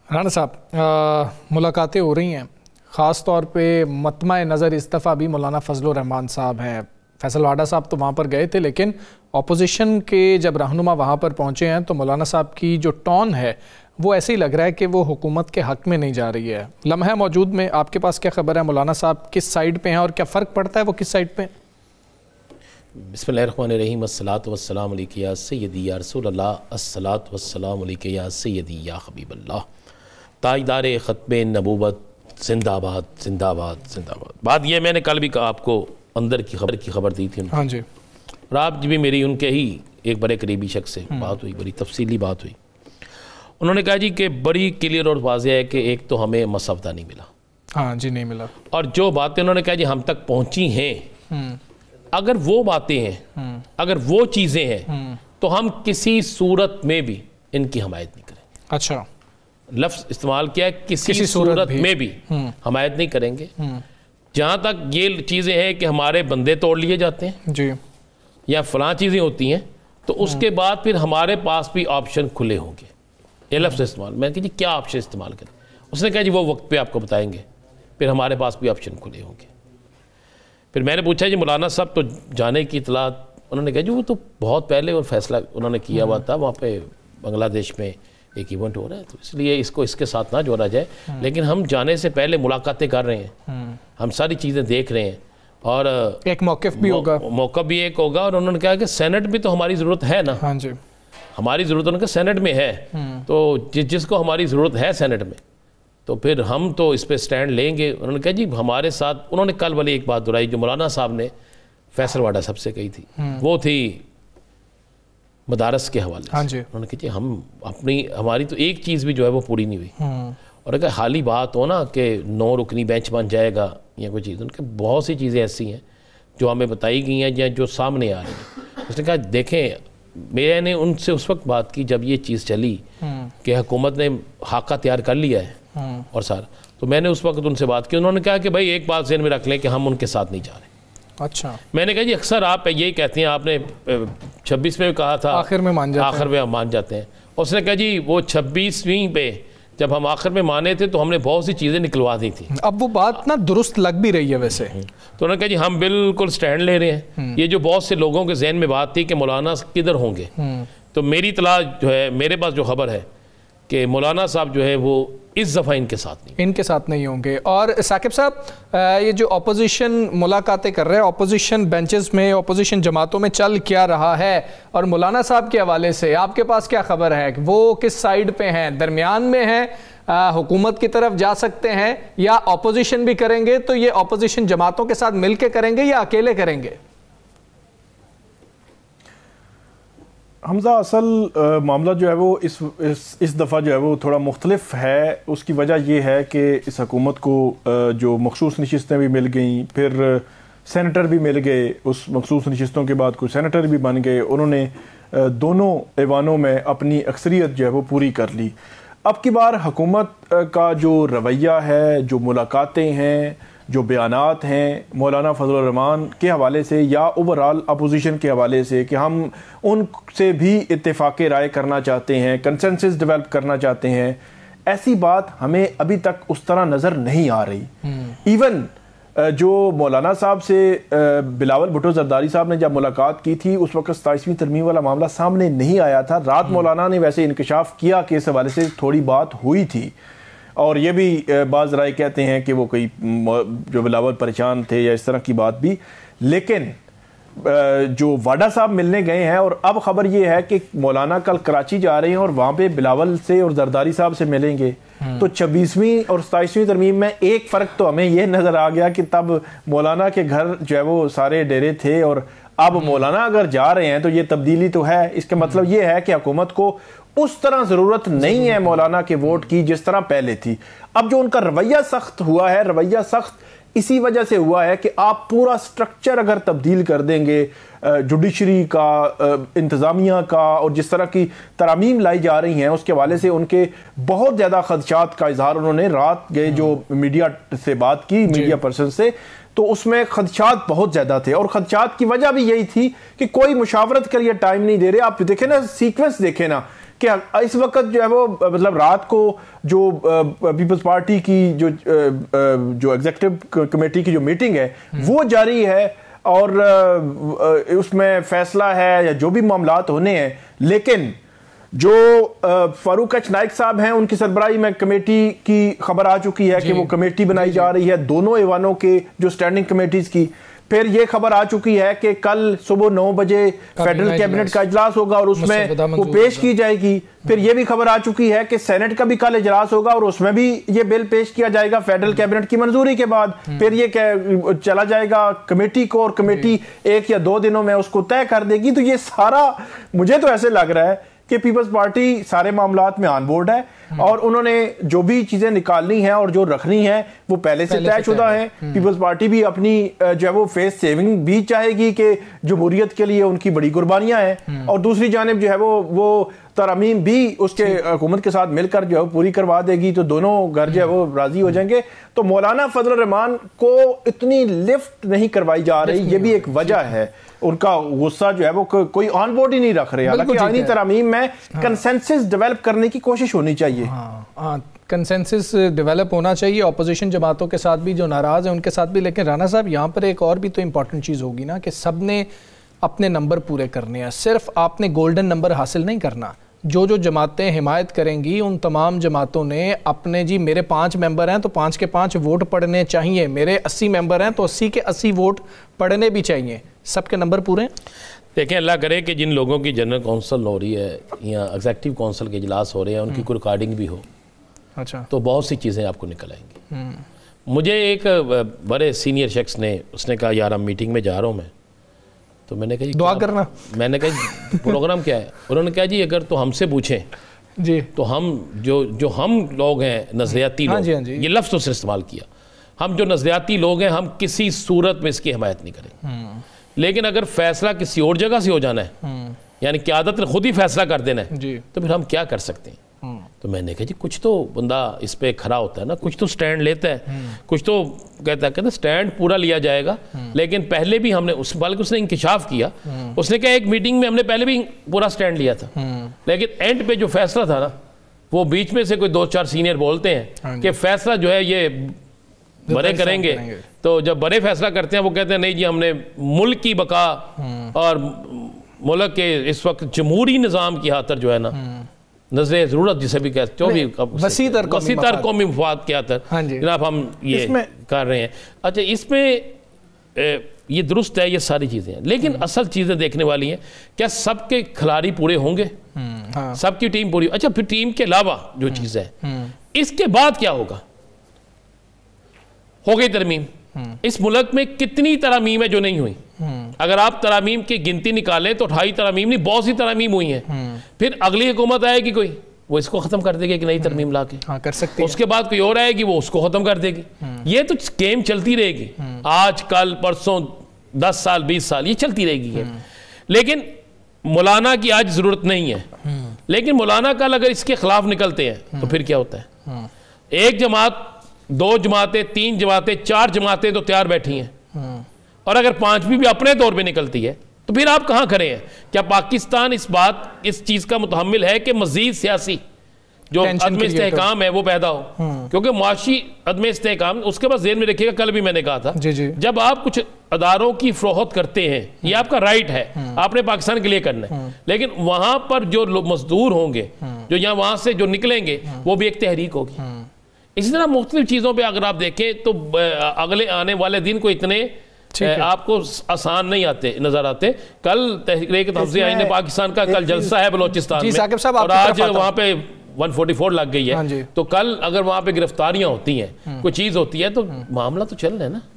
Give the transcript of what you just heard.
राना साहब, मुलाकातें हो रही हैं, ख़ास तौर पे मतमा नज़र इस दफ़ा भी मौलाना फजलुर रहमान साहब हैं। फैसल वाडा साहब तो वहाँ पर गए थे, लेकिन अपोजिशन के जब रहनुमा वहाँ पर पहुँचे हैं तो मौलाना साहब की जो टोन है वो ऐसे ही लग रहा है कि वो हुकूमत के हक़ में नहीं जा रही है। लम्हा मौजूद में आपके पास क्या खबर है, मौलाना साहब किस साइड पे हैं और क्या फ़र्क पड़ता है वो किस साइड पे? बिस्मिल्लाहिर्रहमानिर्रहीम, अस्सलातु वस्सलामु अलैका या सय्यदी या रसूलल्लाह, अस्सलातु वस्सलामु अलैका या सय्यदी या हबीबल्लाह। ताजदार ख़त्मे नबूवत जिंदाबाद जिंदाबाद जिंदाबाद। बात यह मैंने कल भी कहा, आपको अंदर की खबर दी थी। हाँ जी। और आप भी मेरी उनके ही एक बड़े करीबी शख्स से बात हुई, बड़ी तफसीली बात हुई। उन्होंने कहा जी कि बड़ी क्लियर और वाज़ेह है कि एक तो हमें मसवदा नहीं मिला। हाँ जी, नहीं मिला। और जो बातें उन्होंने कहा जी हम तक पहुँची हैं, अगर वो बातें हैं, अगर वो चीज़ें हैं, तो हम किसी सूरत में भी इनकी हमायत नहीं करेंगे। अच्छा, लफ्ज़ इस्तेमाल किया है, किसी सूरत में भी हमायत नहीं करेंगे। जहाँ तक ये चीज़ें हैं कि हमारे बंदे तोड़ लिए जाते हैं जी, या फ़लाँ चीज़ें होती हैं, तो उसके बाद फिर हमारे पास भी ऑप्शन खुले होंगे। ये लफ्ज़ इस्तेमाल, मैंने कहा जी क्या ऑप्शन इस्तेमाल करें? उसने कहा जी वो वक्त पे आपको बताएंगे, फिर हमारे पास भी ऑप्शन खुले होंगे। फिर मैंने पूछा जी मौलाना साहब तो जाने की इतला, उन्होंने कहा जी वो तो बहुत पहले और फैसला उन्होंने किया हुआ था, वहाँ पे बांग्लादेश में एक इवेंट हो रहा है, तो इसलिए इसको इसके साथ ना जोड़ा जाए। लेकिन हम जाने से पहले मुलाकातें कर रहे हैं, हम सारी चीज़ें देख रहे हैं, और एक मौक़िफ़ भी होगा, मौका भी एक होगा। और उन्होंने कहा कि सेनेट भी तो हमारी ज़रूरत है ना। हाँ जी, हमारी ज़रूरत उनके सेनेट में है, तो जिसको हमारी ज़रूरत है सेनेट में, तो फिर हम तो इस पर स्टैंड लेंगे। उन्होंने कहा जी हमारे साथ, उन्होंने कल वाली एक बात दोहराई जो मौलाना साहब ने फैसल वाडा साहब से कही थी, वो थी मदारस के हवाले हाँ से। उन्होंने कहा जी हमारी तो एक चीज़ भी जो है वो पूरी नहीं हुई। और अगर हाली बात हो ना कि 9 रुकनी बेंच बन जाएगा या कोई चीज़, उनके बहुत सी चीज़ें ऐसी हैं जो हमें बताई गई हैं या जो सामने आ रही हैं। उसने कहा देखें, मैंने उनसे उस वक्त बात की जब ये चीज़ चली कि हुकूमत ने खाका तैयार कर लिया है और सारा, तो मैंने उस वक्त उनसे बात की। उन्होंने कहा कि भाई एक बात ज़हन में रख लें कि हम उनके साथ नहीं जा रहे। अच्छा, मैंने कहा जी अक्सर आप यही कहते हैं, आपने 26 में कहा था आखिर में मान जाते हैं। उसने कहा जी वो 26वीं पे जब हम आखिर में माने थे तो हमने बहुत सी चीज़ें निकलवा दी थी। अब वो बात ना दुरुस्त लग भी रही है वैसे। तो उन्होंने कहा जी हम बिल्कुल स्टैंड ले रहे हैं। ये जो बहुत से लोगों के जहन में बात थी कि मौलाना किधर होंगे, तो मेरी इतला जो है, मेरे पास जो खबर है कि मौलाना साहब जो है वो इस दफ़ा इनके साथ नहीं होंगे। और साकिब साहब, ये जो अपोजिशन मुलाकातें कर रहे हैं, अपोजिशन बेंचेस में, अपोजिशन जमातों में चल क्या रहा है, और मौलाना साहब के हवाले से आपके पास क्या खबर है कि वो किस साइड पे हैं? दरमियान में हैं, हुकूमत की तरफ जा सकते हैं, या अपोजिशन भी करेंगे तो ये अपोजिशन जमातों के साथ मिल के करेंगे या अकेले करेंगे? हमजा, असल मामला जो है वो इस दफ़ा जो है वो थोड़ा मुख्तलिफ है। उसकी वजह ये है कि इस हुकूमत को जो मखसूस नशिस्तें भी मिल गई, फिर सेनेटर भी मिल गए, उस मखसूस नशिस्तों के बाद कुछ सेनेटर भी बन गए। उन्होंने दोनों ऐवानों में अपनी अक्सरियत जो है वो पूरी कर ली। अब की बार हुकूमत का जो रवैया है, जो मुलाकातें हैं, जो बयानात हैं मौलाना फजलुर रहमान के हवाले से या ओवरऑल अपोजिशन के हवाले से कि हम उनसे भी इत्तेफाक राय करना चाहते हैं, कंसेंसस डेवलप करना चाहते हैं, ऐसी बात हमें अभी तक उस तरह नज़र नहीं आ रही। इवन जो मौलाना साहब से बिलावल भुट्टो जरदारी साहब ने जब मुलाकात की थी उस वक्त 27वीं तरमीम वाला मामला सामने नहीं आया था। रात मौलाना ने वैसे इंकशाफ किया कि इस हवाले से थोड़ी बात हुई थी, और ये भी बाज़ राय कहते हैं कि वो कोई जो बिलावल परेशान थे या इस तरह की बात भी। लेकिन जो वाडा साहब मिलने गए हैं, और अब खबर ये है कि मौलाना कल कराची जा रहे हैं और वहाँ पे बिलावल से और जरदारी साहब से मिलेंगे। तो 26वीं और 27वीं तरमीम में एक फ़र्क तो हमें ये नज़र आ गया कि तब मौलाना के घर जो है वो सारे डेरे थे, और अब मौलाना अगर जा रहे हैं तो ये तब्दीली तो है। इसका मतलब ये है कि हुकूमत को उस तरह ज़रूरत नहीं है मौलाना के वोट की जिस तरह पहले थी। अब जो उनका रवैया सख्त हुआ है, रवैया सख्त इसी वजह से हुआ है कि आप पूरा स्ट्रक्चर अगर तब्दील कर देंगे, जुडिशरी का, इंतज़ामिया का, और जिस तरह की तरामीम लाई जा रही हैं उसके हवाले से उनके बहुत ज़्यादा खदशात का इजहार उन्होंने रात गए जो मीडिया से बात की, मीडिया पर्सन से, तो उसमें खदशात बहुत ज़्यादा थे। और खदशात की वजह भी यही थी कि कोई मुशावरत के लिए टाइम नहीं दे रहे। आप देखें ना, सीक्वेंस देखें ना कि इस वक्त जो है वो मतलब रात को जो पीपल्स पार्टी की जो एग्जीक्यूटिव कमेटी की जो मीटिंग है वो जारी है और उसमें फैसला है या जो भी मामलात होने हैं, लेकिन जो फारूक एच नाइक साहब हैं उनकी सरबराही में कमेटी की खबर आ चुकी है कि वो कमेटी बनाई जा रही है दोनों ऐवानों के जो स्टैंडिंग कमेटीज की। फिर ये खबर आ चुकी है कि कल सुबह 9 बजे फेडरल कैबिनेट का इजलास होगा और उसमें वो पेश की जाएगी। फिर ये भी खबर आ चुकी है कि सेनेट का भी कल इजलास होगा और उसमें भी ये बिल पेश किया जाएगा फेडरल कैबिनेट की मंजूरी के बाद। फिर ये चला जाएगा कमेटी को और कमेटी 1 या 2 दिनों में उसको तय कर देगी। तो ये सारा मुझे तो ऐसे लग रहा है कि पीपल्स पार्टी सारे मामलात में ऑन बोर्ड है और उन्होंने जो भी चीजें निकालनी है और जो रखनी है वो पहले से तयशुदा है। पीपल्स पार्टी भी अपनी जो है वो फेस सेविंग भी चाहेगी कि जमहूरियत के लिए उनकी बड़ी कुर्बानियां हैं और दूसरी जानिब जो है वो तरमीम भी उसके हुकूमत के साथ मिलकर जो है पूरी करवा देगी, तो दोनों घर जो है वो राजी हो जाएंगे। तो मौलाना फजल रहमान को इतनी लिफ्ट नहीं करवाई जा रही, ये भी एक वजह है। उनका गुस्सा जो है वो कोई ऑन बोर्ड ही नहीं रख रहे। हालांकि आईनी तरमीम में कंसेंसस डेवलप करने की कोशिश होनी चाहिए। कंसेंसस डेवलप होना चाहिए ऑपोजिशन जमातों के साथ भी, जो नाराज़ हैं उनके साथ भी। लेकिन राना साहब यहाँ पर एक और भी तो इम्पॉर्टेंट चीज़ होगी ना कि सब ने अपने नंबर पूरे करने हैं। सिर्फ आपने गोल्डन नंबर हासिल नहीं करना। जो जो जमातें हिमायत करेंगी उन तमाम जमातों ने अपने जी मेरे 5 मेंबर हैं तो 5 के 5 वोट पड़ने चाहिए, मेरे 80 मेंबर हैं तो 80 के 80 वोट पड़ने भी चाहिए। सबके नंबर पूरे हैं। देखें, अल्लाह करे कि जिन लोगों की जनरल काउंसिल हो रही है या एग्जीक्यूटिव काउंसिल के इजलास हो रहे हैं उनकी कोई रिकॉर्डिंग भी हो, अच्छा, तो बहुत सी चीज़ें आपको निकल आएंगी। मुझे एक बड़े सीनियर शख्स ने उसने कहा यार हम मीटिंग में जा रहा हूँ मैं, तो मैंने कहा दुआ करना। मैंने कहा प्रोग्राम क्या है? उन्होंने कहा जी अगर तो हमसे पूछें जी तो हम जो हम लोग हैं नजरियाती लोग, ये लफ्ज़ उसने इस्तेमाल किया, हम जो नजरियाती लोग हैं हम किसी सूरत में इसकी हिमायत नहीं करेंगे। लेकिन अगर फैसला किसी और जगह से हो जाना है, यानी क़यादत ने खुद ही फैसला कर देना है, तो फिर हम क्या कर सकते हैं? तो मैंने कहा जी कुछ तो बंदा इस पे खड़ा होता है ना, कुछ तो स्टैंड लेता है, कुछ तो कहता स्टैंड पूरा लिया जाएगा। लेकिन पहले भी हमने बल्कि उसने इंकिशाफ किया, उसने कहा एक मीटिंग में हमने पहले भी पूरा स्टैंड लिया था, लेकिन एंड पे जो फैसला था ना, वो बीच में से कोई 2-4 सीनियर बोलते हैं कि फैसला जो है ये बड़े करेंगे। तो जब बड़े फैसला करते हैं वो कहते हैं नहीं जी हमने मुल्क की बका और मुल्क के इस वक्त जमहूरी निज़ाम की खातर जो है ना, नजर जरूरत जिसे भी कहते हो भी वसीतर कौमी मफाद के खातर जनाब हम ये कर रहे हैं। अच्छा, इसमें ये दुरुस्त है, ये सारी चीज़ें हैं, लेकिन असल चीज़ें देखने वाली हैं। क्या सबके खिलाड़ी पूरे होंगे? सबकी टीम पूरी? अच्छा, फिर टीम के अलावा जो चीज़ है इसके बाद क्या होगा? हो गई तरमीम। इस मुल्क में कितनी तरमीम है जो नहीं हुई? अगर आप तरमीम की गिनती निकालें तो 28 तरमीम नहीं, बहुत सी तरमीम हुई हैं। फिर अगली हुकूमत आएगी कोई, वो इसको खत्म कर देगी कि नई तरमीम ला के, कर सकती है। उसके बाद कोई और आएगी वो उसको खत्म कर देगी। ये तो गेम चलती रहेगी, आज कल परसों 10 साल 20 साल ये चलती रहेगी। लेकिन मौलाना की आज जरूरत नहीं है, लेकिन मौलाना कल अगर इसके खिलाफ निकलते हैं तो फिर क्या होता है? एक जमात, 2 जमातें, 3 जमातें, 4 जमातें तो तैयार बैठी हैं, और अगर 5वीं भी अपने तौर पे निकलती है तो फिर आप कहाँ खड़े हैं? क्या पाकिस्तान इस चीज़ का मुतहम्मिल है कि मजीद सियासी जो अदम इस्तेहकाम है वो पैदा हो? क्योंकि मुआशी अदम इस्तेहकाम, उसके बाद ज़हन में रखिएगा, कल भी मैंने कहा था, जब आप कुछ अदारों की फरोख्त करते हैं, ये आपका राइट है, आपने पाकिस्तान के लिए करना है, लेकिन वहाँ पर जो मजदूर होंगे, जो यहाँ वहाँ से जो निकलेंगे, वो भी एक तहरीक होगी। इसी तरह मुख्तलिफ चीज़ों पर अगर आप देखें तो अगले आने वाले दिन को इतने आपको आसान नहीं आते नजर आते। कल तहरीक तहफ़्ज़ुज़ आईन पाकिस्तान का कल जलसा है बलोचिस्तान में, और आज वहाँ पे 144 लग गई है। तो कल अगर वहाँ पे गिरफ्तारियां होती हैं, कोई चीज़ होती है, तो मामला तो चल रहा है ना।